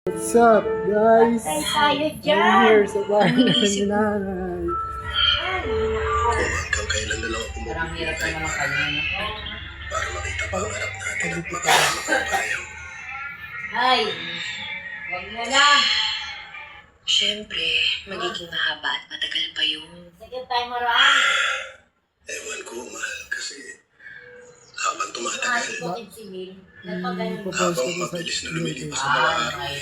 What's up, guys? Patay tayo I'm dyan. here sa bahay ni nanay. Hanggang kailan na lang ako Parang hirap mabubuhay naman ang kanya. No? para makita pa ang harap natin at makasama ko pareho. Ay, wag mo na. Siyempre, magiging mahaba at matagal pa yung... Sige tayo maraan. Ewan ko, mahal, kasi habang Mahal tumatagal, ko din si Will. Napagaling. Popost ko habang sa mabilis na lumilipas ang mga araw, Ay,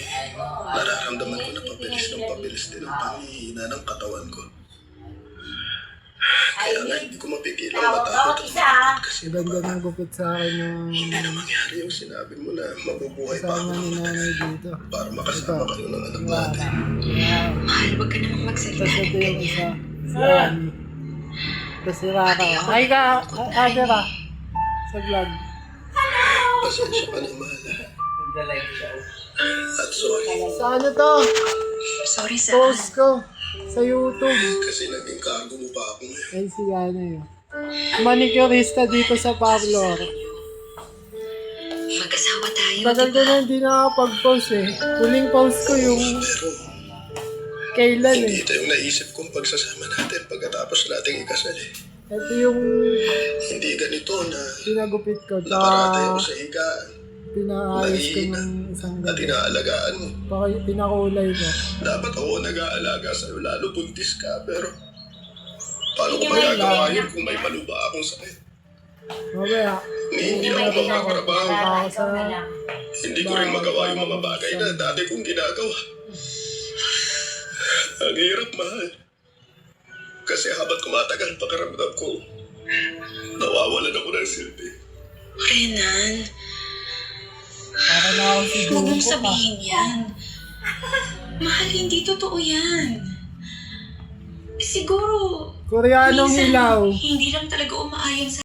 nararamdaman ko na pabilis din ang panghihina ng katawan ko. Kaya nga hindi ko mapigilang tawag matakot ako isa. kasi Ganda ng gupit sa akin ng hindi na mangyari yung sinabi mo na mabubuhay pa ako kasama ng ni nanay matagal dito. para makasama kayo ng anak natin. Wow. Mahal, wag ka namang magsalita Tapos ng ito yung isa. ganyan. Si Rani. Tapos si Raka. Ay ka! Ate ba? Sa vlog. Pasensya ka na, mahal. At sorry, Sa ano to? Sorry sa... Post ko. Sa YouTube. kasi naging cargo mo pa ako ngayon. Ay si ano yun. Manicurista dito sa Pablo. Mag-asawa tayo, Tagal ko diba? na hindi nakapag-post eh. Huling post ko yung Pero kailan eh. hindi ito yung naisip kong pagsasama natin pagkatapos nating ikasal eh. Ito yung Hindi ganito na pinagupit ko. nakaratay Tsaka ako sa higaan pinaayos ko ng isang at gabi. inaalagaan mo. Pinakulay ko. Dapat ako nag-aalaga sa'yo, lalo buntis ka, pero paano ko magagawa yun kung may maluba akong sakit? Mamaya, Hindi ako Hindi makatrabaho. ako Ikaw na lang. Hindi ko rin magawa yung mga bagay na dati kong ginagawa. Ang hirap, mahal. Kasi habang kumatagal pakiramdam ko, nawawalan ako ng silbi. Renan, para na ako si huwag mong Duko pa. sabihin yan. Mahal, hindi totoo yan. Siguro, Koreanong minsan, ilaw. hindi lang talaga umaayon sa